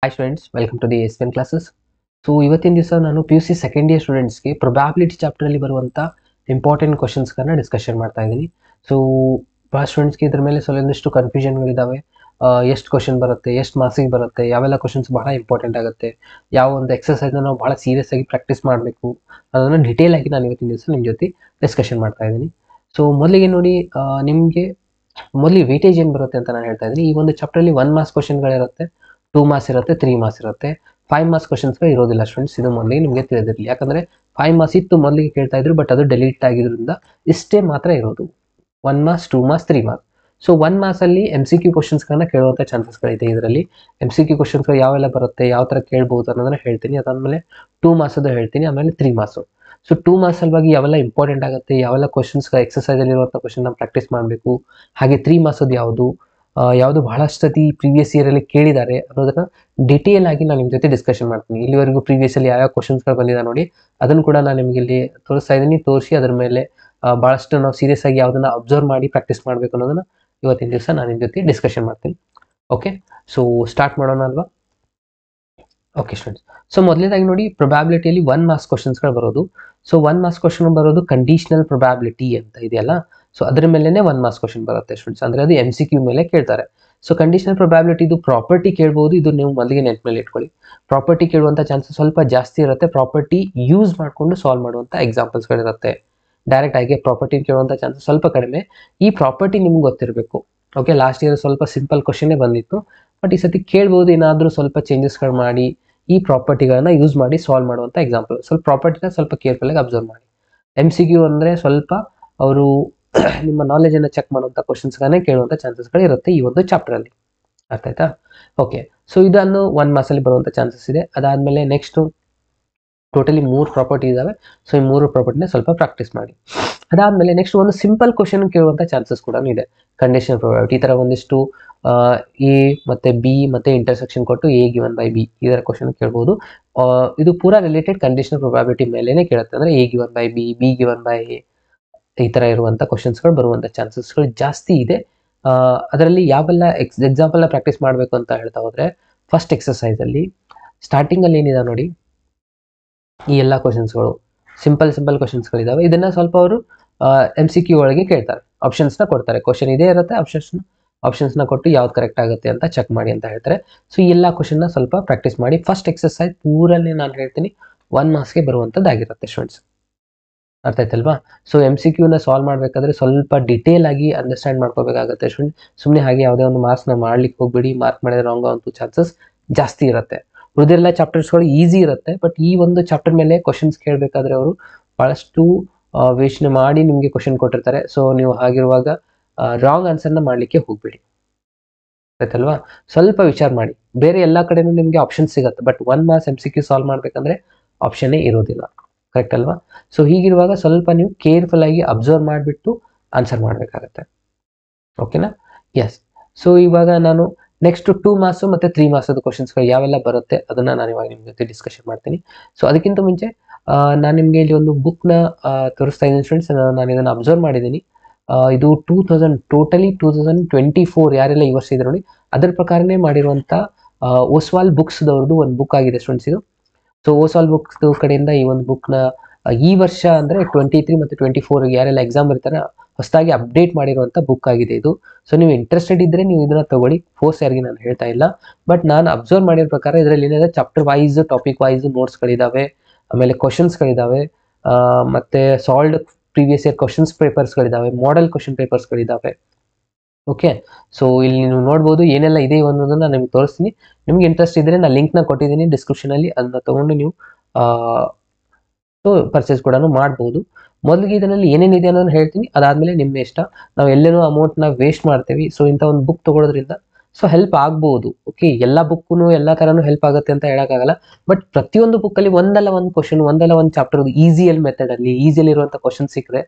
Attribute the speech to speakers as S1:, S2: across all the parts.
S1: Hi students, welcome to the ASPN classes. So ಇವತ್ತಿನ ದಿವಸ ನಾನು PUC ಸೆಕೆಂಡ್ ಇಯರ್ ಸ್ಟೂಡೆಂಟ್ಸ್ಗೆ ಪ್ರೊಬ್ಯಾಬಿಲಿಟಿ ಚಾಪ್ಟರಲ್ಲಿ ಬರುವಂಥ ಇಂಪಾರ್ಟೆಂಟ್ ಕ್ವಶನ್ಸ್ಗಳನ್ನ ಡಿಸ್ಕಷನ್ ಮಾಡ್ತಾ ಇದ್ದೀನಿ. ಸೊ ಭಾಳ ಸ್ಟೂಡೆಂಟ್ಸ್ಗೆ ಇದ್ರ ಮೇಲೆ ಒಂದಿಷ್ಟು ಕನ್ಫ್ಯೂಷನ್ಗಳಿದ್ದಾವೆ. ಎಷ್ಟು ಕ್ವಶನ್ ಬರುತ್ತೆ, ಎಷ್ಟು ಮಾರ್ಕ್ಸಿಗೆ ಬರುತ್ತೆ, ಯಾವೆಲ್ಲ ಕ್ವಶನ್ಸ್ ಬಹಳ ಇಂಪಾರ್ಟೆಂಟ್ ಆಗುತ್ತೆ, ಯಾವ ಒಂದು ಎಕ್ಸಸೈಸ್ನ ನಾವು ಭಾಳ ಸೀರಿಯಸ್ ಆಗಿ ಪ್ರಾಕ್ಟೀಸ್ ಮಾಡಬೇಕು ಅದನ್ನು ಡಿಟೇಲ್ ಆಗಿ ನಾನು ಇವತ್ತಿನ ದಿವಸ ನಿಮ್ಮ ಜೊತೆ ಡಿಸ್ಕಷನ್ ಮಾಡ್ತಾ ಇದ್ದೀನಿ. ಸೊ ಮೊದಲಿಗೆ ನೋಡಿ, ನಿಮಗೆ ಮೊದಲಿಗೆ ವೇಟೇಜ್ ಏನು ಬರುತ್ತೆ ಅಂತ ನಾನು ಹೇಳ್ತಾ ಇದ್ದೀನಿ. ಈ ಒಂದು ಚಾಪ್ಟರಲ್ಲಿ 1 ಮಾರ್ಕ್ಸ್ ಕ್ವಶನ್ಗಳಿರುತ್ತೆ, 2 ಮಾರ್ಕ್ಸ್ ಇರುತ್ತೆ, 3 ಮಾರ್ಕ್ಸ್ ಇರುತ್ತೆ. 5 ಮಾರ್ಕ್ಸ್ ಕ್ವಶನ್ಸ್ಗಳು ಇರೋದಿಲ್ಲ ಸ್ಟೂಡೆಂಟ್ಸ್. ಇದು ಮೊದಲಿಗೆ ನಿಮಗೆ ತಿಳಿದಿರಲಿ. ಯಾಕಂದರೆ 5 ಮಾರ್ಕ್ಸ್ ಇತ್ತು ಮೊದಲಿಗೆ ಕೇಳ್ತಾ ಇದ್ರು, ಬಟ್ ಅದು ಡೆಲೀಟ್ ಆಗಿರೋದ್ರಿಂದ ಇಷ್ಟೇ ಮಾತ್ರ ಇರೋದು. 1 marks, 2 marks, 3 marks. So 1 ಮಾರ್ಕ್ಸಲ್ಲಿ MCQ ಕ್ವಶನ್ಸ್ಗಳನ್ನ ಕೇಳುವಂಥ ಚಾನ್ಸಸ್ಗಳಿದೆ. ಇದರಲ್ಲಿ MCQ ಕ್ವಶನ್ಸ್ಗಳು ಯಾವೆಲ್ಲ ಬರುತ್ತೆ, ಯಾವ ಥರ ಕೇಳ್ಬೋದು ಅನ್ನೋದನ್ನ ಹೇಳ್ತೀನಿ. ಅದಾದಮೇಲೆ 2 ಮಾರ್ಕ್ಸದು ಹೇಳ್ತೀನಿ, ಆಮೇಲೆ 3 ಮಾರ್ಕ್ಸು. ಸೊ 2 ಮಾರ್ಕ್ಸ್ ಸಲುವಾಗಿ ಯಾವೆಲ್ಲ ಇಂಪಾರ್ಟೆಂಟ್ ಆಗುತ್ತೆ, ಯಾವೆಲ್ಲ ಕ್ವಶನ್ಸ್ ಎಕ್ಸಸೈಸಲ್ಲಿರುವಂಥ ಕ್ವಶನ್ನ ಪ್ರಾಕ್ಟೀಸ್ ಮಾಡಬೇಕು, ಹಾಗೆ 3 ಮಾರ್ಕ್ಸದು ಯಾವುದು ಬಹಳಷ್ಟು ಸತಿ ಪ್ರೀವಿಯಸ್ ಇಯರಲ್ಲಿ ಕೇಳಿದ್ದಾರೆ ಅನ್ನೋದನ್ನ ಡಿಟೇಲ್ ಆಗಿ ನಾನು ನಿಮ್ಮ ಜೊತೆ ಡಿಸ್ಕಷನ್ ಮಾಡ್ತೀನಿ. ಇಲ್ಲಿವರೆಗೂ ಪ್ರೀವಿಯಸ್ಸಲ್ಲಿ ಯಾವ ಕ್ವಶನ್ಸ್ಗಳು ಬಂದಿದೆ ನೋಡಿ, ಅದನ್ನು ಕೂಡ ನಾನು ನಿಮಗೆ ಇಲ್ಲಿ ತೋರಿಸ್ತಾ ಇದ್ದೀನಿ. ತೋರಿಸಿ ಅದರ ಮೇಲೆ ಭಾಳಷ್ಟು ನಾವು ಸೀರಿಯಸ್ ಆಗಿ ಯಾವುದನ್ನ ಅಬ್ಸರ್ವ್ ಮಾಡಿ ಪ್ರಾಕ್ಟೀಸ್ ಮಾಡಬೇಕು ಅನ್ನೋದನ್ನ ಇವತ್ತಿನ ದಿವಸ ನಾನು ನಿಮ್ಮ ಜೊತೆ ಡಿಸ್ಕಷನ್ ಮಾಡ್ತೀನಿ. ಓಕೆ, ಸೊ ಸ್ಟಾರ್ಟ್ ಮಾಡೋಣ ಅಲ್ವಾ? ಓಕೆ ಸ್ಟೂಡೆಂಟ್ಸ್, ಸೊ ಮೊದಲನೇದಾಗಿ ನೋಡಿ, ಪ್ರೊಬ್ಯಾಬಿಲಿಟಿಯಲ್ಲಿ 1 ಮಾರ್ಕ್ಸ್ ಕ್ವಶನ್ಸ್ಗಳು ಬರೋದು. ಸೊ 1 ಮಾರ್ಕ್ಸ್ ಕ್ವಶನ್ ಬರೋದು ಕಂಡೀಷನಲ್ ಪ್ರೊಬ್ಯಾಬಿಲಿಟಿ ಅಂತ ಇದೆಯಲ್ಲ, ಸೊ ಅದ್ರ ಮೇಲೆನೆ 1 ಮಾರ್ಕ್ಸ್ ಕ್ವಶನ್ ಬರುತ್ತೆ ಸ್ಟೂಡೆಂಟ್ಸ್. ಅಂದರೆ ಅದು MCQ ಮೇಲೆ ಕೇಳ್ತಾರೆ. ಸೊ ಕಂಡೀಷನಲ್ ಪ್ರೊಬ್ಯಾಬಿಲಿಟಿ ಇದು ಪ್ರಾಪರ್ಟಿ ಕೇಳ್ಬೋದು. ಇದು ನೀವು ಮೊದಲಿಗೆ ನೆನಪಲ್ಲಿ ಇಟ್ಕೊಳ್ಳಿ. ಪ್ರಾಪರ್ಟಿ ಕೇಳುವಂಥ ಚಾನ್ಸಸ್ ಸ್ವಲ್ಪ ಜಾಸ್ತಿ ಇರುತ್ತೆ. ಪ್ರಾಪರ್ಟಿ ಯೂಸ್ ಮಾಡಿಕೊಂಡು ಸಾಲ್ವ್ ಮಾಡುವಂಥ ಎಕ್ಸಾಂಪಲ್ಸ್ಗಳಿರುತ್ತೆ. ಡೈರೆಕ್ಟ್ ಆಗಿ ಪ್ರಾಪರ್ಟಿ ಕೇಳುವಂಥ ಚಾನ್ಸಸ್ ಸ್ವಲ್ಪ ಕಡಿಮೆ. ಈ ಪ್ರಾಪರ್ಟಿ ನಿಮ್ಗೆ ಗೊತ್ತಿರಬೇಕು. ಓಕೆ, ಲಾಸ್ಟ್ ಇಯರ್ ಸ್ವಲ್ಪ ಸಿಂಪಲ್ ಕ್ವಶನ್ನೇ ಬಂದಿತ್ತು, ಬಟ್ ಈ ಸತಿ ಕೇಳ್ಬೋದು ಏನಾದರೂ ಸ್ವಲ್ಪ ಚೇಂಜಸ್ಗಳು ಮಾಡಿ ಈ ಪ್ರಾಪರ್ಟಿಗಳನ್ನ ಯೂಸ್ ಮಾಡಿ ಸಾಲ್ವ್ ಮಾಡುವಂಥ ಎಕ್ಸಾಂಪಲ್. ಸ್ವಲ್ಪ ಪ್ರಾಪರ್ಟಿನ ಸ್ವಲ್ಪ ಕೇರ್ಫುಲ್ಲಾಗಿ ಅಬ್ಸರ್ವ್ ಮಾಡಿ. MCQ ಅಂದರೆ ಸ್ವಲ್ಪ ಅವರು ನಿಮ್ಮ ನಾಲೆಜನ್ನು ಚೆಕ್ ಮಾಡುವಂಥ ಕ್ವಶನ್ಸ್ಗಳನ್ನೇ ಕೇಳುವಂಥ ಚಾನ್ಸಸ್ಗಳು ಇರುತ್ತೆ ಈ ಒಂದು ಚಾಪ್ಟರಲ್ಲಿ. ಅರ್ಥ ಆಯ್ತಾ? ಓಕೆ, ಸೊ ಇದನ್ನು 1 ಮಾರ್ಕ್ಸಲ್ಲಿ ಬರುವಂಥ ಚಾನ್ಸಸ್ ಇದೆ. ಅದಾದಮೇಲೆ ನೆಕ್ಸ್ಟು ಟೋಟಲಿ 3 ಪ್ರಾಪರ್ಟಿ ಇದ್ದಾವೆ. ಸೊ ಈ 3 ಪ್ರಾಪರ್ಟಿನ ಸ್ವಲ್ಪ ಪ್ರಾಕ್ಟೀಸ್ ಮಾಡಿ. ಅದಾದಮೇಲೆ ನೆಕ್ಸ್ಟ್ ಒಂದು ಸಿಂಪಲ್ ಕ್ವಶನ್ ಕೇಳುವಂಥ ಚಾನ್ಸಸ್ ಕೂಡ ಇದೆ. ಕಂಡೀಷನಲ್ ಪ್ರೊಬ್ಯಾಬಿಲಿಟಿ ಈ ಥರ ಒಂದಿಷ್ಟು A ಮತ್ತು B ಮತ್ತು ಇಂಟರ್ಸೆಕ್ಷನ್ ಕೊಟ್ಟು A ಗಿವನ್ ಬೈ B ಈ ಥರ ಕ್ವಶನ್ ಕೇಳ್ಬೋದು. ಇದು ಪೂರಾ ರಿಲೇಟೆಡ್ ಕಂಡೀಷನಲ್ ಪ್ರೊಬ್ಯಾಬಿಲಿಟಿ ಮೇಲೇ ಕೇಳುತ್ತೆ. ಅಂದರೆ A given by B, B given by A ಈ ಥರ ಇರುವಂಥ ಕ್ವಶನ್ಸ್ಗಳು ಬರುವಂಥ ಚಾನ್ಸಸ್ಗಳು ಜಾಸ್ತಿ ಇದೆ. ಅದರಲ್ಲಿ ಯಾವೆಲ್ಲ ಎಕ್ಸಾಂಪಲ್ನ ಪ್ರಾಕ್ಟೀಸ್ ಮಾಡಬೇಕು ಅಂತ ಹೇಳ್ತಾ ಹೋದರೆ, ಫಸ್ಟ್ ಎಕ್ಸಸೈಸಲ್ಲಿ ಸ್ಟಾರ್ಟಿಂಗಲ್ಲಿ ಏನಿದೆ ನೋಡಿ, ಈ ಎಲ್ಲ ಕ್ವಶನ್ಸ್ಗಳು ಸಿಂಪಲ್ ಕ್ವಶನ್ಸ್ಗಳಿದ್ದಾವೆ. ಇದನ್ನು ಸ್ವಲ್ಪ ಅವರು MCQ ಒಳಗೆ ಕೇಳ್ತಾರೆ, ಆಪ್ಷನ್ಸ್ನ ಕೊಡ್ತಾರೆ. ಕ್ವಶನ್ ಇದೇ ಇರುತ್ತೆ, ಆಪ್ಷನ್ಸ್ನ ಕೊಟ್ಟು ಯಾವ್ದು ಕರೆಕ್ಟ್ ಆಗುತ್ತೆ ಅಂತ ಚೆಕ್ ಮಾಡಿ ಅಂತ ಹೇಳ್ತಾರೆ. ಸೊ ಈ ಎಲ್ಲ ಕ್ವಶನ್ನ ಸ್ವಲ್ಪ ಪ್ರಾಕ್ಟೀಸ್ ಮಾಡಿ. ಫಸ್ಟ್ ಎಕ್ಸಸೈಸ್ ಪೂರಲ್ಲಿ ನಾನು ಹೇಳ್ತೀನಿ 1 ಮಾರ್ಕ್ಸ್ಗೆ ಬರುವಂಥದ್ದಾಗಿರುತ್ತೆ ಸ್ಟೂಡೆಂಟ್ಸ್. ಅರ್ಥ ಆಯ್ತಲ್ವಾ? ಸೊ MCQನ ಸಾಲ್ವ್ ಮಾಡಬೇಕಾದ್ರೆ ಸ್ವಲ್ಪ ಡಿಟೇಲ್ ಆಗಿ ಅಂಡರ್ಸ್ಟ್ಯಾಂಡ್ ಮಾಡ್ಕೋಬೇಕಾಗುತ್ತೆ ಸ್ಟೂಡೆಂಟ್. ಸುಮ್ಮನೆ ಹಾಗೆ ಯಾವುದೇ ಒಂದು ಮಾರ್ಕ್ಸ್ನ ಮಾಡ್ಲಿಕ್ಕೆ ಹೋಗ್ಬೇಡಿ. ಮಾರ್ಕ್ ಮಾಡಿದ್ರೆ ರಾಂಗ್ ಆಗುವಂಥ ಚಾನ್ಸಸ್ ಜಾಸ್ತಿ ಇರುತ್ತೆ. ಉಳಿದೆಲ್ಲ ಚಾಪ್ಟರ್ಸ್ಗಳು ಈಸಿ ಇರುತ್ತೆ, ಬಟ್ ಈ ಒಂದು ಚಾಪ್ಟರ್ ಮೇಲೆ ಕ್ವಶನ್ಸ್ ಕೇಳಬೇಕಾದ್ರೆ ಅವರು ಭಾಳಷ್ಟು ಯೋಚನೆ ಮಾಡಿ ನಿಮಗೆ ಕ್ವಶನ್ ಕೊಟ್ಟಿರ್ತಾರೆ. ಸೊ ನೀವು ಹಾಗಿರುವಾಗ ರಾಂಗ್ ಆನ್ಸರ್ನ ಮಾಡಲಿಕ್ಕೆ ಹೋಗ್ಬೇಡಿ. ಆಯ್ತಲ್ವಾ? ಸ್ವಲ್ಪ ವಿಚಾರ ಮಾಡಿ. ಬೇರೆ ಎಲ್ಲ ಕಡೆನೂ ನಿಮಗೆ ಆಪ್ಷನ್ ಸಿಗುತ್ತೆ, ಬಟ್ 1 ಮಾರ್ಕ್ಸ್ MCQ ಸಾಲ್ವ್ ಮಾಡಬೇಕಂದ್ರೆ ಆಪ್ಷನ್ನೇ ಇರೋದಿಲ್ಲ. ಕರೆಕ್ಟ್ ಅಲ್ವಾ? ಸೊ ಹೀಗಿರುವಾಗ ಸ್ವಲ್ಪ ನೀವು ಕೇರ್ಫುಲ್ ಆಗಿ ಅಬ್ಸರ್ವ್ ಮಾಡಿಬಿಟ್ಟು ಆನ್ಸರ್ ಮಾಡಬೇಕಾಗತ್ತೆ. ಓಕೆನಾ? ಎಸ್. ಸೊ ಇವಾಗ ನಾನು ನೆಕ್ಸ್ಟ್ 2 ಮಾರ್ಕ್ಸು ಮತ್ತು 3 ಮಾರ್ಕ್ಸದ ಕ್ವಶನ್ಸ್ಗಳು ಯಾವೆಲ್ಲ ಬರುತ್ತೆ ಅದನ್ನು ನಾನು ಇವಾಗ ನಿಮ್ಮ ಜೊತೆ ಡಿಸ್ಕಷನ್ ಮಾಡ್ತೀನಿ. ಸೊ ಅದಕ್ಕಿಂತ ಮುಂಚೆ ನಾನು ನಿಮಗೆ ಇಲ್ಲಿ ಒಂದು ಬುಕ್ನ ತೋರಿಸ್ತಾ ಇದ್ದೀನಿ ಸ್ಟೂಡೆಂಟ್ಸ್. ನಾನು ಇದನ್ನು ಅಬ್ಸರ್ವ್ ಮಾಡಿದ್ದೀನಿ. ಇದು 2024 ಯಾರೆಲ್ಲ ಈ ವರ್ಷ ಇದೆ ನೋಡಿ, ಅದರ ಪ್ರಕಾರನೇ ಮಾಡಿರುವಂಥ ಓಸ್ವಾಲ್ ಬುಕ್ಸ್ದವ್ರದ್ದು ಒಂದು ಬುಕ್ ಆಗಿದೆ ಸ್ಟೂಡೆಂಟ್ಸ್ ಇದು. ಸೊ ಓಸ್ವಾಲ್ ಬುಕ್ಸ್ ಕಡೆಯಿಂದ ಈ ಒಂದು ಬುಕ್ನ ಈ ವರ್ಷ ಅಂದರೆ 23 ಮತ್ತು 24 ಯಾರೆಲ್ಲ ಎಕ್ಸಾಮ್ ಇರ್ತಾರೆ ಹೊಸದಾಗಿ ಅಪ್ಡೇಟ್ ಮಾಡಿರುವಂಥ ಬುಕ್ ಆಗಿದೆ ಇದು. ಸೊ ನೀವು ಇಂಟ್ರೆಸ್ಟೆಡ್ ಇದ್ದರೆ ನೀವು ಇದನ್ನು ತಗೊಳ್ಳಿ. ಫೋರ್ಸ್ ಯಾರಿಗೆ ನಾನು ಹೇಳ್ತಾ ಇಲ್ಲ, ಬಟ್ ನಾನು ಅಬ್ಸರ್ವ್ ಮಾಡಿರೋ ಪ್ರಕಾರ ಇದರಲ್ಲಿ ಏನಿದೆ, ಚಾಪ್ಟರ್ ವೈಸ್, ಟಾಪಿಕ್ ವೈಸ್ ನೋಟ್ಸ್ಗಳಿದ್ದಾವೆ, ಆಮೇಲೆ ಕ್ವಶನ್ಸ್ಗಳಿದ್ದಾವೆ, ಮತ್ತು ಸಾಲ್ವ್ಡ್ ಪ್ರೀವಿಯಸ್ ಇಯರ್ ಕ್ವಶನ್ಸ್ ಪೇಪರ್ಸ್ಗಳಿದ್ದಾವೆ, ಮಾಡೆಲ್ ಕ್ವಶನ್ ಪೇಪರ್ಸ್ಗಳಿದ್ದಾವೆ. ಓಕೆ, ಸೊ ಇಲ್ಲಿ ನೀವು ನೋಡ್ಬೋದು ಏನೆಲ್ಲ ಇದೆ ಅನ್ನೋದನ್ನು ನಾನು ನಿಮ್ಗೆ ತೋರಿಸ್ತೀನಿ. ನಿಮ್ಗೆ ಇಂಟ್ರೆಸ್ಟ್ ಇದ್ದರೆ ನಾನು ಲಿಂಕ್ನ ಕೊಟ್ಟಿದ್ದೀನಿ ಡಿಸ್ಕ್ರಿಪ್ಷನಲ್ಲಿ, ಅದನ್ನ ತೊಗೊಂಡು ನೀವು ಪರ್ಚೇಸ್ ಕೂಡ ಮಾಡ್ಬೋದು. ಮೊದಲಿಗೆ ಇದರಲ್ಲಿ ಏನೇನಿದೆ ಅನ್ನೋದನ್ನ ಹೇಳ್ತೀನಿ, ಅದಾದಮೇಲೆ ನಿಮ್ಮ ಇಷ್ಟ. ನಾವು ಎಲ್ಲೇನೋ ಅಮೌಂಟ್ನ ವೇಸ್ಟ್ ಮಾಡ್ತೀವಿ. ಸೊ ಇಂಥ ಒಂದು ಬುಕ್ ತೊಗೊಳೋದ್ರಿಂದ ಸೊ ಹೆಲ್ಪ್ ಆಗ್ಬೋದು. ಓಕೆ, ಎಲ್ಲ ಬುಕ್ಕೂ ಎಲ್ಲ ಥರನೂ ಹೆಲ್ಪ್ ಆಗುತ್ತೆ ಅಂತ ಹೇಳೋಕ್ಕಾಗಲ್ಲ, ಬಟ್ ಪ್ರತಿಯೊಂದು ಬುಕ್ಕಲ್ಲಿ ಒಂದಲ್ಲ ಒಂದು ಕ್ವಶನ್, ಒಂದಲ್ಲ ಒಂದು ಚಾಪ್ಟರ್ ಈಸಿಯಲ್ಲಿ ಮೆಥಡಲ್ಲಿ ಈಸಿಯಲ್ಲಿ ಇರುವಂಥ ಕ್ವಶನ್ ಸಿಕ್ಕರೆ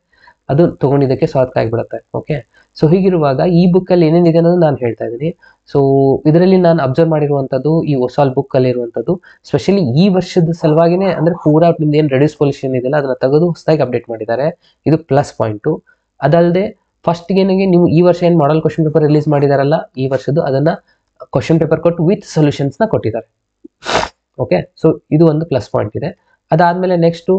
S1: ಅದು ತೊಗೊಂಡಿದ್ದಕ್ಕೆ ಸಾರ್ಥಕ ಆಗಿಬಿಡುತ್ತೆ. ಓಕೆ, ಸೊ ಹೀಗಿರುವಾಗ ಈ ಬುಕ್ಕಲ್ಲಿ ಏನೇನಿದೆ ಅನ್ನೋದು ನಾನು ಹೇಳ್ತಾ ಇದ್ದೀನಿ. ಸೊ ಇದರಲ್ಲಿ ನಾನು ಅಬ್ಸರ್ವ್ ಮಾಡಿರುವಂಥದ್ದು ಈ ಓಸ್ವಾಲ್ ಬುಕ್ಕಲ್ಲಿ ಇರುವಂಥದ್ದು ಸ್ಪೆಷಲಿ ಈ ವರ್ಷದ ಸಲುವಾಗಿನೇ, ಅಂದರೆ ಪೂರಾ ನಿಮ್ದು ಏನು ರೆಡ್ಯೂಸ್ ಪೊಲ್ಯೂಷನ್ ಇದೆಯಲ್ಲ ಅದನ್ನು ತೆಗೆದು ಹೊಸದಾಗಿ ಅಪ್ಡೇಟ್ ಮಾಡಿದ್ದಾರೆ. ಇದು ಪ್ಲಸ್ ಪಾಯಿಂಟು. ಅದಲ್ಲದೆ ಫಸ್ಟ್ಗೆ ನೀವು ಈ ವರ್ಷ ಏನು ಮಾಡೆಲ್ ಕ್ವಶನ್ ಪೇಪರ್ ರಿಲೀಸ್ ಮಾಡಿದಾರಲ್ಲ ಈ ವರ್ಷದ್ದು, ಅದನ್ನು ಕ್ವಶನ್ ಪೇಪರ್ ಕೊಟ್ಟು ವಿತ್ ಸೊಲ್ಯೂಷನ್ಸ್ನ ಕೊಟ್ಟಿದ್ದಾರೆ. ಓಕೆ, ಸೊ ಇದು ಒಂದು ಪ್ಲಸ್ ಪಾಯಿಂಟ್ ಇದೆ. ಅದಾದ್ಮೇಲೆ ನೆಕ್ಸ್ಟು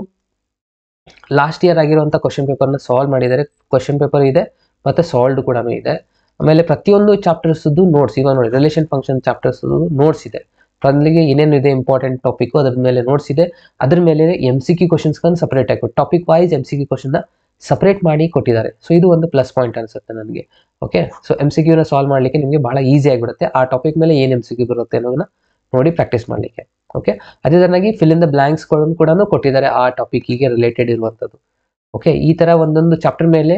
S1: ಲಾಸ್ಟ್ ಇಯರ್ ಆಗಿರುವಂಥ ಕ್ವಶನ್ ಪೇಪರ್ನ ಸಾಲ್ವ್ ಮಾಡಿದ್ದಾರೆ. ಕ್ವಶನ್ ಪೇಪರ್ ಇದೆ ಮತ್ತು ಸಾಲ್ವ್ಡ್ ಕೂಡ ಇದೆ. ಆಮೇಲೆ ಪ್ರತಿಯೊಂದು ಚಾಪ್ಟರ್ಸ್ದು ನೋಟ್ಸ್, ಇವಾಗ ನೋಡಿ ರಿಲೇಷನ್ ಫಂಕ್ಷನ್ ಚಾಪ್ಟರ್ಸ್ ನೋಟ್ಸ್ ಇದೆ. ಅಲ್ಲಿಗೆ ಏನೇನು ಇದೆ ಇಂಪಾರ್ಟೆಂಟ್ ಟಾಪಿಕ್ ಅದ್ರ ಮೇಲೆ ನೋಟ್ಸ್ ಇದೆ. ಅದ್ರ ಮೇಲೆ MCQ ಕ್ವಶನ್ಸ್ಗಳನ್ನು ಸಪ್ರೇಟ್ ಆಗಿ ಟಾಪಿಕ್ ವೈಸ್ MCQ ಕ್ವಶನ್ನ ಸಪ್ರೇಟ್ ಮಾಡಿ ಕೊಟ್ಟಿದ್ದಾರೆ. ಸೊ ಇದು ಒಂದು ಪ್ಲಸ್ ಪಾಯಿಂಟ್ ಅನ್ಸುತ್ತೆ ನನಗೆ. ಓಕೆ, ಸೊ MCQನ ಸಾಲ್ವ್ ಮಾಡಲಿಕ್ಕೆ ನಿಮಗೆ ಬಹಳ ಈಸಿ ಆಗಿಬಿಡುತ್ತೆ. ಆ ಟಾಪಿಕ್ ಮೇಲೆ ಏನು MCQ ಬರುತ್ತೆ ಅನ್ನೋದನ್ನ ನೋಡಿ ಪ್ರಾಕ್ಟೀಸ್ ಮಾಡಲಿಕ್ಕೆ. ಓಕೆ, ಅದೇ ತರನಾಗಿ ಫಿಲ್ ಇನ್ ದ ಬ್ಲಾಂಕ್ಸ್ಗಳನ್ನು ಕೂಡ ಕೊಟ್ಟಿದ್ದಾರೆ ಆ ಟಾಪಿಕ್ಗೆ ರಿಲೇಟೆಡ್ ಇರುವಂಥದ್ದು. ಓಕೆ, ಈ ತರ ಒಂದೊಂದು ಚಾಪ್ಟರ್ ಮೇಲೆ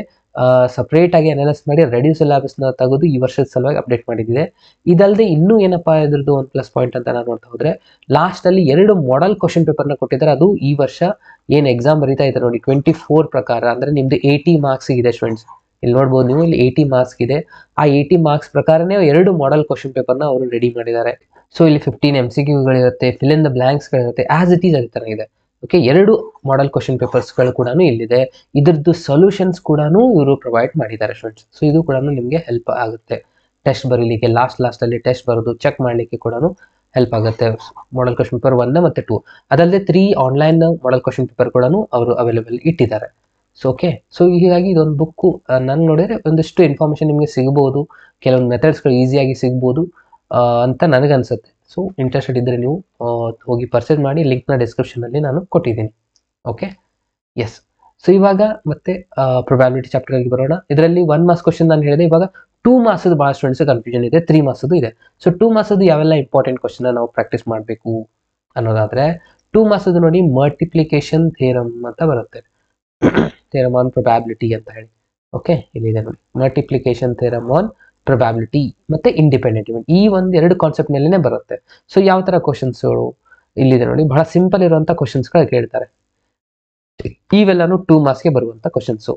S1: ಸಪ್ರೇಟ್ ಆಗಿ ಅನಾಲಿಸ್ ಮಾಡಿ ರೆಡಿ ಸಿಲೆಬಸ್ನ ತೆಗೆದು ಈ ವರ್ಷದ ಸಲುವಾಗಿ ಅಪ್ಡೇಟ್ ಮಾಡಿದ್ದಿದೆ. ಇದಲ್ಲದೆ ಇನ್ನೂ ಏನಪ್ಪಾ ಇದ್ರದ್ದು ಒಂದು ಪ್ಲಸ್ ಪಾಯಿಂಟ್ ಅಂತ ನಾನು ನೋಡ್ತಾ ಹೋದ್ರೆ, ಲಾಸ್ಟ್ ಅಲ್ಲಿ 2 ಮಾಡೆಲ್ ಕ್ವಶನ್ ಪೇಪರ್ನ ಕೊಟ್ಟಿದ್ದಾರೆ. ಅದು ಈ ವರ್ಷ ಏನು ಎಕ್ಸಾಮ್ ಬರೀತಾ ಇದ್ದಾರೆ ನೋಡಿ 24 ಪ್ರಕಾರ, ಅಂದ್ರೆ ನಿಮ್ದು 80 ಮಾರ್ಕ್ಸ್ ಇದೆ ಸ್ಟೂಡೆಂಟ್ಸ್. ಇಲ್ಲಿ ನೋಡ್ಬೋದು ನೀವು, ಇಲ್ಲಿ 80 ಮಾರ್ಕ್ಸ್ ಇದೆ. ಆ 80 ಮಾರ್ಕ್ಸ್ ಪ್ರಕಾರನೇ 2 ಮಾಡೆಲ್ ಕ್ವಶನ್ ಪೇಪರ್ನ ಅವರು ರೆಡಿ ಮಾಡಿದ್ದಾರೆ. ಸೊ ಇಲ್ಲಿ 15 MCQಗಳಿರುತ್ತೆ, ಫಿಲ್ ಇನ್ ದ ಬ್ಲಾಂಕ್ಸ್ಗಳಿರುತ್ತೆ, ಆಸ್ ಇಟ್ ಈಸ್ ಅದೇ ತರ ಇದೆ. ಓಕೆ, 2 ಮಾಡೆಲ್ ಕ್ವಶನ್ ಪೇಪರ್ಸ್ಗಳು ಕೂಡ ಇಲ್ಲಿದೆ. ಇದ್ರದ್ದು ಸೊಲ್ಯೂಷನ್ಸ್ ಕೂಡ ಇವರು ಪ್ರೊವೈಡ್ ಮಾಡಿದ್ದಾರೆ ಸ್ಟೂಡೆಂಟ್ಸ್. ಸೊ ಇದು ಕೂಡ ನಿಮಗೆ ಹೆಲ್ಪ್ ಆಗುತ್ತೆ ಟೆಸ್ಟ್ ಬರೀಲಿಕ್ಕೆ. ಲಾಸ್ಟ್ ಅಲ್ಲಿ ಟೆಸ್ಟ್ ಬರೋದು ಚೆಕ್ ಮಾಡಲಿಕ್ಕೆ ಕೂಡ ಹೆಲ್ಪ್ ಆಗುತ್ತೆ. ಮಾಡೆಲ್ ಕ್ವಶನ್ ಪೇಪರ್ 1 ಮತ್ತು 2, ಅದಲ್ಲದೆ 3 ಆನ್ಲೈನ್ ಮಾಡೆಲ್ ಕ್ವಶನ್ ಪೇಪರ್ ಕೂಡ ಅವರು ಅವೈಲೇಬಲ್ ಇಟ್ಟಿದ್ದಾರೆ. ಸೊ ಓಕೆ, ಸೊ ಹೀಗಾಗಿ ಇದೊಂದು ಬುಕ್ಕು ನಾನು ನೋಡಿದ್ರೆ ಒಂದಿಷ್ಟು ಇನ್ಫಾರ್ಮೇಶನ್ ನಿಮಗೆ ಸಿಗ್ಬೋದು, ಕೆಲವೊಂದು ಮೆಥಡ್ಸ್ಗಳು ಈಸಿಯಾಗಿ ಸಿಗ್ಬೋದು ಅಂತ ನನಗನ್ಸುತ್ತೆ. ಸೊ ಇಂಟ್ರೆಸ್ಟೆಡ್ ಇದ್ದರೆ ನೀವು ಹೋಗಿ ಪರ್ಚೇಸ್ ಮಾಡಿ, ಲಿಂಕ್ನ ಡಿಸ್ಕ್ರಿಪ್ಷನಲ್ಲಿ ನಾನು ಕೊಟ್ಟಿದ್ದೀನಿ. Okay, S. ಸೊ ಇವಾಗ ಮತ್ತೆ ಪ್ರೊಬ್ಯಾಬಿಲಿಟಿ ಚಾಪ್ಟರ್ಗೆ ಬರೋಣ. ಇದರಲ್ಲಿ 1 ಮಾರ್ಕ್ಸ್ ಕ್ವಶನ್ ನಾನು ಹೇಳಿದೆ. ಇವಾಗ 2 ಮಾರ್ಕ್ಸ್ ಭಾಳ ಸ್ಟೂಡೆಂಟ್ಸ್ ಕನ್ಫ್ಯೂಷನ್ ಇದೆ, 3 ಮಾರ್ಕ್ಸ್ ಇದೆ. ಸೊ 2 ಮಾರ್ಕ್ಸ್ ಯಾವೆಲ್ಲ ಇಂಪಾರ್ಟೆಂಟ್ ಕ್ವಶನ್ ನಾವು ಪ್ರಾಕ್ಟೀಸ್ ಮಾಡಬೇಕು ಅನ್ನೋದಾದ್ರೆ, 2 ಮಾರ್ಕ್ಸ್ ನೋಡಿ ಮಲ್ಟಿಪ್ಲಿಕೇಶನ್ ಥಿಯರಮ್ ಅಂತ ಬರುತ್ತೆ, ಥಿಯರಮ್ ಆನ್ ಪ್ರೊಬ್ಯಾಬಿಲಿಟಿ ಅಂತ ಹೇಳಿ. ಓಕೆ, ಇಲ್ಲಿದೆ ನೋಡಿ ಮಲ್ಟಿಪ್ಲಿಕೇಶನ್ ಥಿಯರಮ್ ಆನ್ ಪ್ರೊಬ್ಯಾಬಿಲಿಟಿ ಮತ್ತೆ ಇಂಡಿಪೆಂಡೆಂಟ್ ಇವೆಂಟ್. ಈ ಒಂದು 2 ಕಾನ್ಸೆಪ್ಟ್ ಮೇಲೆನೆ ಬರುತ್ತೆ. ಸೊ ಯಾವ ತರ ಕ್ವಶನ್ಸ್ಗಳು ಇಲ್ಲಿದೆ ನೋಡಿ, ಬಹಳ ಸಿಂಪಲ್ ಇರುವಂತ ಕ್ವಶನ್ಸ್ಗಳು ಕೇಳ್ತಾರೆ. ಇವೆಲ್ಲಾನು 2 ಮಾರ್ಕ್ಸ್ಗೆ ಬರುವಂತ questions.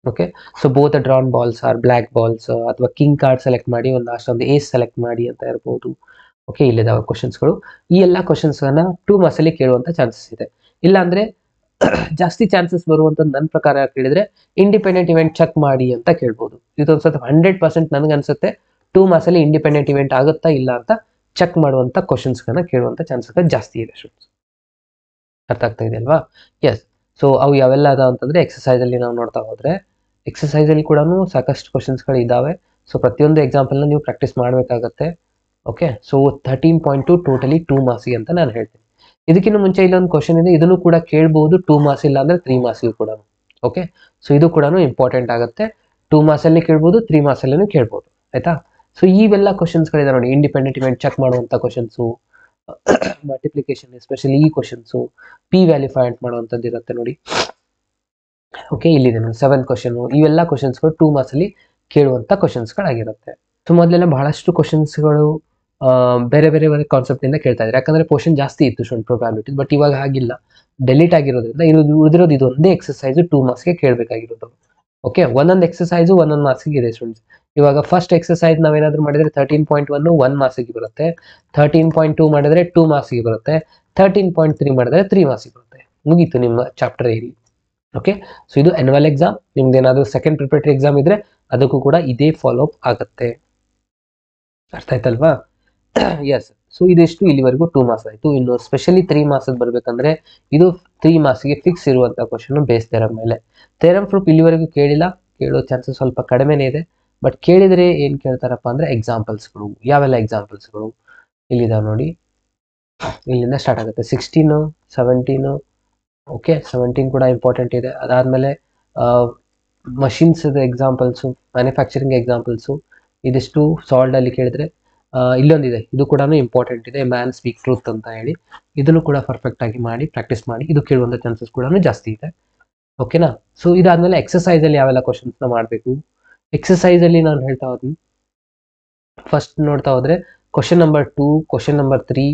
S1: Okay, so both drawn balls are black balls, ಅಥವಾ ಕಿಂಗ್ ಕಾರ್ಡ್ ಸೆಲೆಕ್ಟ್ ಮಾಡಿ ಒಂದು ಏಸ್ ಸೆಲೆಕ್ಟ್ ಮಾಡಿ ಅಂತ ಇರ್ಬೋದು. ಓಕೆ, ಇಲ್ಲಿದಾವೆ ಕ್ವಶನ್ಸ್ಗಳು. ಈ ಎಲ್ಲ ಕ್ವಶನ್ಸ್ಗಳನ್ನ 2 ಮಾರ್ಕ್ಸ್ ಅಲ್ಲಿ ಕೇಳುವಂತ ಚಾನ್ಸಸ್ ಇದೆ. ಇಲ್ಲಾಂದ್ರೆ ಜಾಸ್ತಿ ಚಾನ್ಸಸ್ ಬರುವಂಥದ್ದು ನನ್ನ ಪ್ರಕಾರ ಕೇಳಿದ್ರೆ ಇಂಡಿಪೆಂಡೆಂಟ್ ಇವೆಂಟ್ ಚೆಕ್ ಮಾಡಿ ಅಂತ ಕೇಳ್ಬೋದು. ಇದೊಂದು ಸ್ವಲ್ಪ 100% ನನಗನ್ಸುತ್ತೆ 2 ಮಾರ್ಕ್ಸ್ ಅಲ್ಲಿ ಇಂಡಿಪೆಂಡೆಂಟ್ ಇವೆಂಟ್ ಆಗುತ್ತಾ ಇಲ್ಲ ಅಂತ ಚೆಕ್ ಮಾಡುವಂಥ ಕ್ವಶನ್ಸ್ಗಳನ್ನ ಕೇಳುವಂಥ ಚಾನ್ಸಸ್ ಜಾಸ್ತಿ ಇದೆ ಸ್ಟೂಡೆಂಟ್ಸ್. ಅರ್ಥ ಆಗ್ತಾ ಇದೆ ಅಲ್ವಾ? ಎಸ್. ಸೊ ಅವು ಯಾವೆಲ್ಲ ಅದ ಅಂತಂದ್ರೆ ಎಕ್ಸಸೈಸ್ ಅಲ್ಲಿ ನಾವು ನೋಡ್ತಾ ಹೋದ್ರೆ, ಎಕ್ಸಸೈಸ್ ಅಲ್ಲಿ ಕೂಡ ಸಾಕಷ್ಟು ಕ್ವಶನ್ಸ್ಗಳು ಇದಾವೆ. ಸೊ ಪ್ರತಿಯೊಂದು ಎಕ್ಸಾಂಪಲ್ನ ನೀವು ಪ್ರಾಕ್ಟೀಸ್ ಮಾಡಬೇಕಾಗತ್ತೆ. ಓಕೆ, ಸೊ 13.2 ಟೋಟಲಿ 2 ಮಾರ್ಕ್ಸ್ಗೆ ಅಂತ ನಾನು ಹೇಳ್ತೀನಿ. ಇದಕ್ಕಿಂತ ಮುಂಚೆ ಇಲ್ಲೊಂದು ಕ್ವಶನ್ ಇದೆ, ಇದನ್ನು ಕೂಡ ಕೇಳ್ಬೋದು 2 ಮಾರ್ಕ್ಸ್, ಇಲ್ಲ ಅಂದ್ರೆ 3 ಮಾರ್ಕ್ಸ್ಗೂ ಕೂಡ. ಓಕೆ, ಸೊ ಇದು ಕೂಡ ಇಂಪಾರ್ಟೆಂಟ್ ಆಗುತ್ತೆ. 2 ಮಾರ್ಕ್ಸ್ ಅಲ್ಲಿ ಕೇಳ್ಬೋದು, 3 ಮಾರ್ಕ್ಸ್ ಅಲ್ಲಿ ಕೇಳ್ಬೋದು. ಆಯ್ತಾ? ಸೊ ಇವೆಲ್ಲ ಕ್ವಶನ್ಸ್ಗಳಿದೆ ನೋಡಿ, ಇಂಡಿಪೆಂಡೆಂಟ್ ಇವೆಂಟ್ ಚೆಕ್ ಮಾಡುವಂಥ ಕ್ವಶನ್ಸು, ಮಲ್ಟಿಪ್ಲಿಕೇಶನ್ ಎಸ್ಪೆಷಲಿ ಈ ಕ್ವಶನ್ಸು, ಪಿ ವ್ಯಾಲ್ಯೂ ಫೈಂಡ್ ಮಾಡುವಂಥದ್ದು ಇರುತ್ತೆ ನೋಡಿ. ಓಕೆ, ಇಲ್ಲಿದೆ ನೋಡಿ 7 ಕ್ವಶನ್. ಇವೆಲ್ಲ ಕ್ವಶನ್ಸ್ಗಳು 2 ಮಾರ್ಕ್ಸ್ ಅಲ್ಲಿ ಕೇಳುವಂಥ ಕ್ವಶನ್ಸ್ಗಳಾಗಿರುತ್ತೆ. ಸೊ ಮೊದಲೆಲ್ಲ ಬಹಳಷ್ಟು ಕ್ವಶನ್ಸ್ಗಳು ಬೇರೆ ಬೇರೆ ಕಾನ್ಸೆಪ್ಟ್ ಇಂದ ಕೇಳ್ತಾ ಇದ್ದಾರೆ, ಯಾಕಂದ್ರೆ ಪೋರ್ಷನ್ ಜಾಸ್ತಿ ಇತ್ತು ಸ್ಟೂಡೆಂಟ್ ಪ್ರೊಬ್ಯಾಬಿಲಿಟಿ. ಬಟ್ ಇವಾಗ ಹಾಗಿಲ್ಲ, ಡೆಲೀಟ್ ಆಗಿರೋದ್ರಿಂದ ಉಳಿದಿರೋದು ಇದೊಂದೇ ಎಕ್ಸಸೈಸ್ 2 ಮಾರ್ಕ್ಸ್ಗೆ ಕೇಳಬೇಕಾಗಿರೋದು. ಓಕೆ, ಒಂದೊಂದು ಎಕ್ಸಸೈಸು ಒಂದೊಂದು ಮಾರ್ಕ್ಸ್ಗೆ ಇದೆ ಸ್ಟೂಡೆಂಟ್ಸ್. ಇವಾಗ ಫಸ್ಟ್ ಎಕ್ಸಸೈಸ್ ನಾವೇನಾದ್ರೂ ಮಾಡಿದ್ರೆ 13.1 1 ಮಾರ್ಕ್ಸ್ಗೆ ಬರುತ್ತೆ, 13.2 ಮಾಡಿದ್ರೆ 2 ಮಾರ್ಕ್ಸ್ಗೆ ಬರುತ್ತೆ, 13.3 ಮಾಡಿದ್ರೆ 3 ಮಾರ್ಕ್ಸ್ಗೆ ಬರುತ್ತೆ. ಮುಗೀತು ನಿಮ್ಮ ಚಾಪ್ಟರ್ ಏರಿ. ಓಕೆ, ಸೊ ಇದು ಆನ್ಯುವಲ್ ಎಕ್ಸಾಮ್. ನಿಮ್ದು ಏನಾದರೂ ಸೆಕೆಂಡ್ ಪ್ರಿಪರೇಟರಿ ಎಕ್ಸಾಮ್ ಇದ್ರೆ ಅದಕ್ಕೂ ಕೂಡ ಇದೇ ಫಾಲೋ ಅಪ್ ಆಗುತ್ತೆ. ಅರ್ಥ ಆಯ್ತಲ್ವಾ? ಎಸ್. ಸೊ ಇದಿಷ್ಟು ಇಲ್ಲಿವರೆಗೂ 2 ಮಾರ್ಕ್ಸ್ ಆಯಿತು. ಇನ್ನು ಸ್ಪೆಷಲಿ 3 ಮಾರ್ಕ್ಸ್ ಬರಬೇಕಂದ್ರೆ ಇದು 3 ಮಾರ್ಕ್ಸ್ಗೆ ಫಿಕ್ಸ್ ಇರುವಂಥ ಕ್ವಶನ್ ಬೇಸ್ ಥಿಯರಮ್ ಮೇಲೆ. ಥಿಯರಮ್ ಪ್ರೂಫ್ ಇಲ್ಲಿವರೆಗೂ ಕೇಳಿಲ್ಲ, ಕೇಳೋ ಚಾನ್ಸಸ್ ಸ್ವಲ್ಪ ಕಡಿಮೆನೇ ಇದೆ. ಬಟ್ ಕೇಳಿದರೆ ಏನು ಕೇಳ್ತಾರಪ್ಪ ಅಂದರೆ ಎಕ್ಸಾಂಪಲ್ಸ್ಗಳು. ಯಾವೆಲ್ಲ ಎಕ್ಸಾಂಪಲ್ಸ್ಗಳು ಇಲ್ಲಿದಾವೆ ನೋಡಿ, ಇಲ್ಲಿಂದ ಸ್ಟಾರ್ಟ್ ಆಗುತ್ತೆ. 16, 17. ಓಕೆ, 17 ಕೂಡ ಇಂಪಾರ್ಟೆಂಟ್ ಇದೆ. ಅದಾದಮೇಲೆ ಮಷಿನ್ಸ್ ಎಕ್ಸಾಂಪಲ್ಸು, ಮ್ಯಾನುಫ್ಯಾಕ್ಚರಿಂಗ್ ಎಕ್ಸಾಂಪಲ್ಸು, ಇದಿಷ್ಟು ಸಾಲ್ಡ್ ಅಲ್ಲಿ ಕೇಳಿದ್ರೆ. ಇಲ್ಲೊಂದಿದೆ, ಇದು ಕೂಡ ಇಂಪಾರ್ಟೆಂಟ್ ಇದೆ, ಮ್ಯಾನ್ ಸ್ಪೀಕ್ ಟ್ರೂತ್ ಅಂತ ಹೇಳಿ. ಇದನ್ನು ಕೂಡ ಪರ್ಫೆಕ್ಟ್ ಆಗಿ ಮಾಡಿ ಪ್ರಾಕ್ಟೀಸ್ ಮಾಡಿ, ಇದು ಕೇಳುವಂಥ ಚಾನ್ಸಸ್ ಕೂಡ ಜಾಸ್ತಿ ಇದೆ. ಓಕೆನಾ? ಸೊ ಇದಾದ್ಮೇಲೆ ಎಕ್ಸಸೈಸ್ ಅಲ್ಲಿ ಯಾವೆಲ್ಲ ಕ್ವಶನ್ಸ್ನ ಮಾಡಬೇಕು. ಎಕ್ಸಸೈಸ್ ಅಲ್ಲಿ ನಾನು ಹೇಳ್ತಾ ಹೋದ್ನಿ, ಫಸ್ಟ್ ನೋಡ್ತಾ ಹೋದ್ರೆ ಕ್ವಶನ್ ನಂಬರ್ 2, ಕ್ವಶನ್ ನಂಬರ್ 3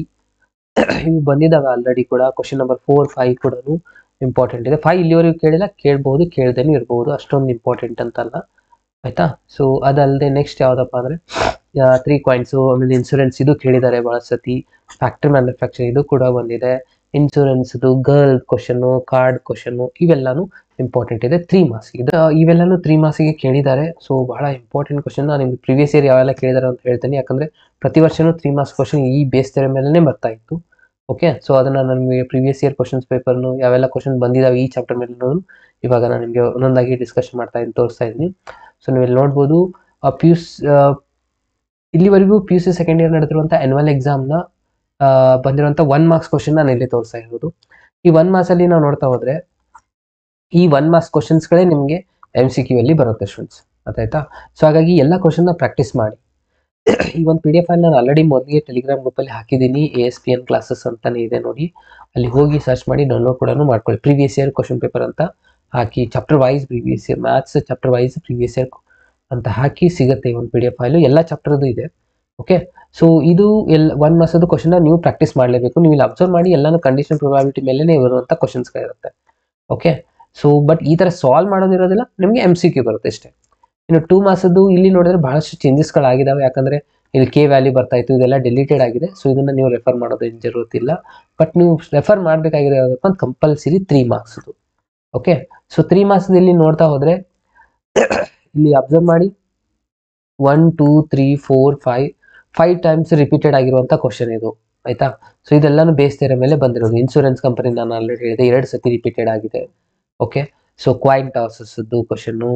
S1: ಇವು ಬಂದಿದ್ದಾವೆ ಆಲ್ರೆಡಿ ಕೂಡ. ಕ್ವಶನ್ ನಂಬರ್ 4, 5 ಕೂಡ ಇಂಪಾರ್ಟೆಂಟ್ ಇದೆ. 5 ಇಲ್ಲಿವರೆಗೂ ಕೇಳಿಲ್ಲ, ಕೇಳ್ಬಹುದು, ಕೇಳ್ದೇನೆ ಇರ್ಬೋದು, ಅಷ್ಟೊಂದು ಇಂಪಾರ್ಟೆಂಟ್ ಅಂತಲ್ಲ. ಆಯ್ತಾ? ಸೊ ಅದಲ್ಲದೆ ನೆಕ್ಸ್ಟ್ ಯಾವ್ದಪ್ಪ ಅಂದ್ರೆ 3 ಕಾಯಿನ್ಸು, ಆಮೇಲೆ ಇನ್ಸೂರೆನ್ಸ್ ಇದು ಕೇಳಿದ್ದಾರೆ ಬಹಳ ಸತಿ. ಫ್ಯಾಕ್ಟರಿ ಮ್ಯಾನುಫ್ಯಾಕ್ಚರ್ ಇದು ಕೂಡ ಬಂದಿದೆ. ಇನ್ಸೂರೆನ್ಸ್ದು ಗರ್ಲ್ ಕ್ವಶನು, ಕಾರ್ಡ್ ಕ್ವಶನು, ಇವೆಲ್ಲಾನು ಇಂಪಾರ್ಟೆಂಟ್ ಇದೆ 3 ಮಾರ್ಕ್ಸ್. ಇವೆಲ್ಲಾನು 3 ಮಾರ್ಕ್ಸ್ಗೆ ಕೇಳಿದ್ದಾರೆ. ಸೊ ಬಹಳ ಇಂಪಾರ್ಟೆಂಟ್ ಕ್ವಶನ್. ನಾನು ನಿಮ್ಗೆ ಪ್ರೀವಿಯಸ್ ಇಯರ್ ಯಾವೆಲ್ಲ ಕೇಳಿದ್ದಾರೆ ಅಂತ ಹೇಳ್ತೇನೆ, ಯಾಕಂದ್ರೆ ಪ್ರತಿ ವರ್ಷನೂ 3 ಮಾರ್ಕ್ಸ್ ಕ್ವಶನ್ ಈ ಬೇಸ್ ಥಿಯರಮ್ ಮೇಲೆನೇ ಬರ್ತಾ ಇತ್ತು. ಓಕೆ, ಸೊ ಅದನ್ನು ನನಗೆ ಪ್ರೀವಿಯಸ್ ಇಯರ್ ಕ್ವಶನ್ಸ್ ಪೇಪರ್ನು ಯಾವೆಲ್ಲ ಕ್ವಶನ್ ಬಂದಿದ್ದಾವೆ ಈ ಚಾಪ್ಟರ್ ಮೇಲೆ ಇವಾಗ ನಾನು ನಿಮಗೆ ಒಂದೊಂದಾಗಿ ಡಿಸ್ಕಷನ್ ತೋರಿಸ್ತಾ ಇದ್ದೀನಿ. ಸೊ ನೀವು ಇಲ್ಲಿ ನೋಡ್ಬೋದು ಇಲ್ಲಿವರೆಗೂ P U C second year ನಡೆದಿರುವಂಥ ಆ್ಯನ್ಯುವಲ್ ಎಕ್ಸಾಮ್ನ ಬಂದಿರುವಂಥ 1 ಮಾರ್ಕ್ಸ್ ಕ್ವಶನ್ ನಾನು ಇಲ್ಲಿ ತೋರಿಸ್ತಾ ಇರೋದು. ಈ 1 ಮಾರ್ಕ್ಸಲ್ಲಿ ನಾವು ನೋಡ್ತಾ ಹೋದರೆ ಈ 1 ಮಾರ್ಕ್ಸ್ ಕ್ವಶನ್ಸ್ಗಳೇ ನಿಮಗೆ MCQ ಅಲ್ಲಿ ಬರುತ್ತೆ ಸ್ಟೂಡೆಂಟ್ಸ್, ಗೊತ್ತಾಯ್ತಾ? ಸೊ ಹಾಗಾಗಿ ಎಲ್ಲ ಕ್ವಶನ್ನ ಪ್ರಾಕ್ಟೀಸ್ ಮಾಡಿ. ಈ ಒಂದು PDF ಫೈಲ್ ನಾನು ಆಲ್ರೆಡಿ ಮೊದಲಿಗೆ ಟೆಲಿಗ್ರಾಮ್ ಗ್ರೂಪಲ್ಲಿ ಹಾಕಿದ್ದೀನಿ, ASPN ಕ್ಲಾಸಸ್ ಅಂತಲೇ ಇದೆ ನೋಡಿ, ಅಲ್ಲಿ ಹೋಗಿ ಸರ್ಚ್ ಮಾಡಿ ಡೌನ್ಲೋಡ್ ಕೂಡ ಮಾಡ್ಕೊಳ್ಳಿ. ಪ್ರೀವಿಯಸ್ ಇಯರ್ ಕ್ವಶನ್ ಪೇಪರ್ ಅಂತ ಹಾಕಿ chapter wise previous year maths chapter wise previous year ಅಂತ ಹಾಕಿ ಸಿಗುತ್ತೆ ಒಂದು PDF ಫೈಲು, ಎಲ್ಲ ಚಾಪ್ಟರ್ದು ಇದೆ. ಓಕೆ, ಸೊ ಇದು 1 ಮಾರ್ಕ್ಸದು ಕ್ವಶನ್ನ ನೀವು ಪ್ರಾಕ್ಟೀಸ್ ಮಾಡಲೇಬೇಕು. ನೀವು ಇಲ್ಲಿ ಅಬ್ಸರ್ವ್ ಮಾಡಿ ಎಲ್ಲಾನು ಕಂಡೀಷನ್ ಪ್ರೊಬಾಬಿಲಿಟಿ ಮೇಲೇ ಬರುವಂಥ ಕ್ವಶನ್ಸ್ಗಳಿರುತ್ತೆ. ಓಕೆ, ಸೊ ಬಟ್ ಈ ಥರ ಸಾಲ್ವ್ ಮಾಡೋದಿರೋದಿಲ್ಲ, ನಿಮಗೆ MCQ ಬರುತ್ತೆ ಅಷ್ಟೇ. ಇನ್ನು 2 ಮಾರ್ಕ್ಸದ್ದು ಇಲ್ಲಿ ನೋಡಿದ್ರೆ ಬಹಳಷ್ಟು ಚೇಂಜಸ್ಗಳಾಗಿದ್ದಾವೆ, ಯಾಕಂದರೆ ಇಲ್ಲಿ K ವ್ಯಾಲ್ಯೂ ಬರ್ತಾ ಇತ್ತು, ಇದೆಲ್ಲ ಡಿಲೀಟೆಡ್ ಆಗಿದೆ. ಸೊ ಇದನ್ನು ನೀವು ರೆಫರ್ ಮಾಡೋದೇನು ಜರುತ್ತಿಲ್ಲ. ಬಟ್ ನೀವು ರೆಫರ್ ಮಾಡಬೇಕಾಗಿದೆ ಯಾವುದಪ್ಪ ಅಂತ ಕಂಪಲ್ಸರಿ 3 ಮಾರ್ಕ್ಸದು. ಓಕೆ, ಸೊ 3 ಮಾರ್ಕ್ಸದು ಇಲ್ಲಿ ನೋಡ್ತಾ ಹೋದರೆ ಇಲ್ಲಿ ಅಬ್ಸರ್ವ್ ಮಾಡಿ 1 2 3 4 5 ಟೈಮ್ಸ್ ರಿಪೀಟೆಡ್ ಆಗಿರುವಂಥ ಕ್ವಶನ್ ಇದು, ಆಯಿತಾ? ಸೊ ಇದೆಲ್ಲನೂ ಬೇಸ್ ಥಿಯರಮ್ ಮೇಲೆ ಬಂದಿರೋದು. ಇನ್ಶೂರೆನ್ಸ್ ಕಂಪನಿ ನಾನು ಆಲ್ರೆಡಿ ಹೇಳಿದೆ 2 ಸತಿ ರಿಪೀಟೆಡ್ ಆಗಿದೆ. ಓಕೆ, ಸೊ ಕಾಯಿನ್ ಟಾಸಸ್ದು ಕ್ವಶನ್ನು,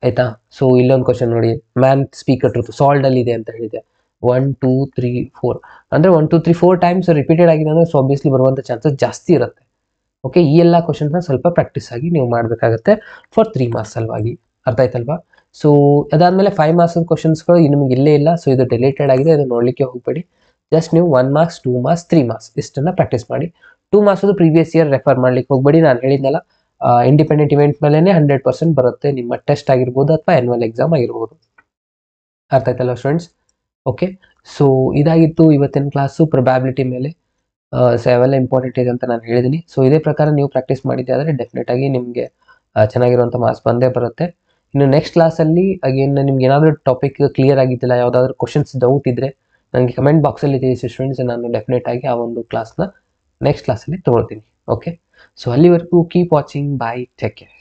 S1: ಆಯಿತಾ? ಸೊ ಇಲ್ಲೊಂದು ಕ್ವಶನ್ ನೋಡಿ, ಮ್ಯಾನ್ ಸ್ಪೀಕರ್ ಟ್ರೂತ್ ಸಾಲ್ಡಲ್ಲಿ ಇದೆ ಅಂತ ಹೇಳಿದೆ. 1 2 3 4 ಅಂದರೆ 1 2 3 4 ಟೈಮ್ಸ್ ರಿಪೀಟೆಡ್ ಆಗಿದೆ ಅಂದರೆ ಸೊ ಆಬ್ವಿಯಸ್ಲಿ ಬರುವಂಥ ಚಾನ್ಸಸ್ ಜಾಸ್ತಿ ಇರುತ್ತೆ. ಓಕೆ, ಈ ಎಲ್ಲ ಕ್ವಶನ್ಸ್ನ ಸ್ವಲ್ಪ ಪ್ರಾಕ್ಟೀಸ್ ಆಗಿ ನೀವು ಮಾಡಬೇಕಾಗತ್ತೆ ಫಾರ್ 3 ಮಾರ್ಕ್ಸ್ ಸಲುವಾಗಿ, ಅರ್ಥ ಆಯ್ತಲ್ವಾ? ಸೊ ಅದಾದಮೇಲೆ 5 ಮಾರ್ಕ್ಸ್ ಕ್ವಶನ್ಸ್ಗಳು ನಿಮಗೆ ಇಲ್ಲೇ ಇಲ್ಲ. ಸೊ ಇದು ಡಿಲೀಟೆಡ್ ಆಗಿದೆ, ಇದು ನೋಡಲಿಕ್ಕೆ ಹೋಗಬೇಡಿ. ಜಸ್ಟ್ ನೀವು 1 ಮಾರ್ಕ್ಸ್ 2 ಮಾರ್ಕ್ಸ್ 3 ಮಾರ್ಕ್ಸ್ ಇಷ್ಟನ್ನು ಪ್ರಾಕ್ಟೀಸ್ ಮಾಡಿ. 2 ಮಾರ್ಕ್ಸದು ಪ್ರೀವಿಯಸ್ ಇಯರ್ ರೆಫರ್ ಮಾಡ್ಲಿಕ್ಕೆ ಹೋಗಬೇಡಿ. ನಾನು ಹೇಳಿದ್ನಲ್ಲ, ಇಂಡಿಪೆಂಡೆಂಟ್ ಇವೆಂಟ್ ಮೇಲೇ 100% ಬರುತ್ತೆ, ನಿಮ್ಮ ಟೆಸ್ಟ್ ಆಗಿರ್ಬೋದು ಅಥವಾ ಆ್ಯನ್ಯುವಲ್ ಎಕ್ಸಾಮ್ ಆಗಿರ್ಬೋದು. ಅರ್ಥ ಆಯ್ತಲ್ಲ ಸ್ಟೂಡೆಂಟ್ಸ್? ಓಕೆ, ಸೊ ಇದಾಗಿತ್ತು ಇವತ್ತಿನ ಕ್ಲಾಸು ಪ್ರೊಬ್ಯಾಬಿಲಿಟಿ ಮೇಲೆ. ಸೊ ಅವೆಲ್ಲ ಇಂಪಾರ್ಟೆಂಟ್ ಇದೆ ಅಂತ ನಾನು ಹೇಳಿದ್ದೀನಿ. ಸೊ ಇದೇ ಪ್ರಕಾರ ನೀವು ಪ್ರಾಕ್ಟೀಸ್ ಮಾಡಿದ್ದೆ ಆದರೆ ಡೆಫಿನೆಟಾಗಿ ನಿಮಗೆ ಚೆನ್ನಾಗಿರುವಂಥ ಮಾರ್ಕ್ಸ್ ಬಂದೇ ಬರುತ್ತೆ. ಇನ್ನು ನೆಕ್ಸ್ಟ್ ಕ್ಲಾಸಲ್ಲಿ ಅಗೇನ್ ನಿಮ್ಗೆ ಏನಾದರೂ ಟಾಪಿಕ್ ಕ್ಲಿಯರ್ ಆಗಿದ್ದಿಲ್ಲ, ಯಾವುದಾದ್ರೂ ಕ್ವಶನ್ಸ್ ಡೌಟ್ ಇದ್ದರೆ ನನಗೆ ಕಮೆಂಟ್ ಬಾಕ್ಸಲ್ಲಿ ತಿಳಿಸಿ ಸ್ಟೂಡೆಂಟ್ಸ್, ನಾನು ಡೆಫಿನೆಟಾಗಿ ಆ ಒಂದು ಕ್ಲಾಸ್ನ ನೆಕ್ಸ್ಟ್ ಕ್ಲಾಸಲ್ಲಿ ತೊಗೊಳ್ತೀನಿ. ಓಕೆ, ಸೊ ಅಲ್ಲಿವರೆಗೂ ಕೀಪ್ ವಾಚಿಂಗ್, ಬಾಯ್, ಟೇಕ್ ಕೇರ್.